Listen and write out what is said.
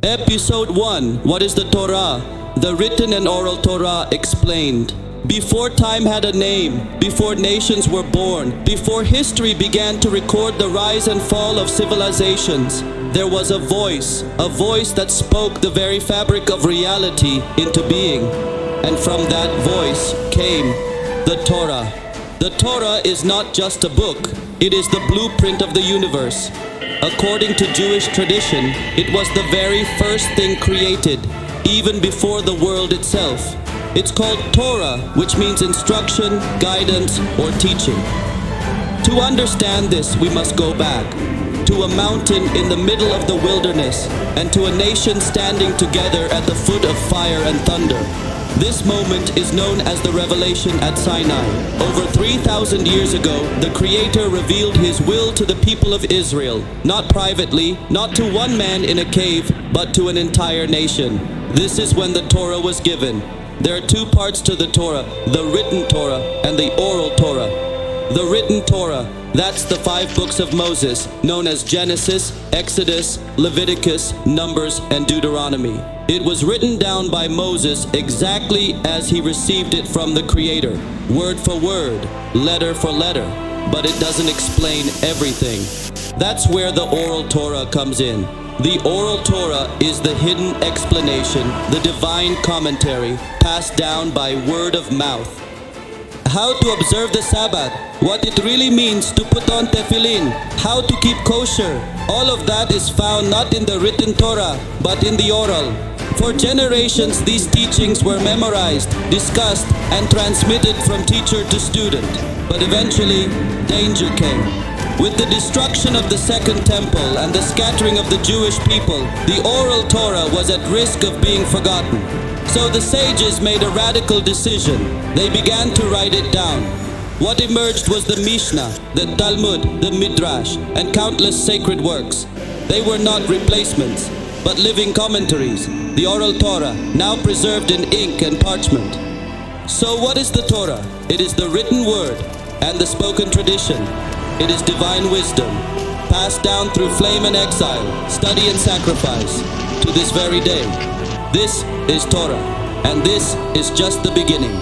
Episode 1. What is the Torah? The written and oral Torah explained. Before time had a name, before nations were born, before history began to record the rise and fall of civilizations, there was a voice that spoke the very fabric of reality into being. And from that voice came the Torah. The Torah is not just a book, it is the blueprint of the universe. According to Jewish tradition, it was the very first thing created, even before the world itself. It's called Torah, which means instruction, guidance, or teaching. To understand this, we must go back to a mountain in the middle of the wilderness and to a nation standing together at the foot of fire and thunder. This moment is known as the revelation at Sinai. Over 3,000 years ago, the Creator revealed His will to the people of Israel, not privately, not to one man in a cave, but to an entire nation. This is when the Torah was given. There are two parts to the Torah, the written Torah and the oral Torah. The written Torah, that's the 5 books of Moses, known as Genesis, Exodus, Leviticus, Numbers, and Deuteronomy. It was written down by Moses exactly as he received it from the Creator, word for word, letter for letter, but it doesn't explain everything. That's where the oral Torah comes in. The oral Torah is the hidden explanation, the divine commentary, passed down by word of mouth. How to observe the Sabbath, what it really means to put on tefillin, how to keep kosher, all of that is found not in the written Torah, but in the oral. For generations, these teachings were memorized, discussed, and transmitted from teacher to student. But eventually, danger came. With the destruction of the Second Temple and the scattering of the Jewish people, the oral Torah was at risk of being forgotten. So the sages made a radical decision. They began to write it down. What emerged was the Mishnah, the Talmud, the Midrash, and countless sacred works. They were not replacements, but living commentaries. The oral Torah, now preserved in ink and parchment. So what is the Torah? It is the written word and the spoken tradition. It is divine wisdom, passed down through flame and exile, study and sacrifice, to this very day. This is Torah, and this is just the beginning.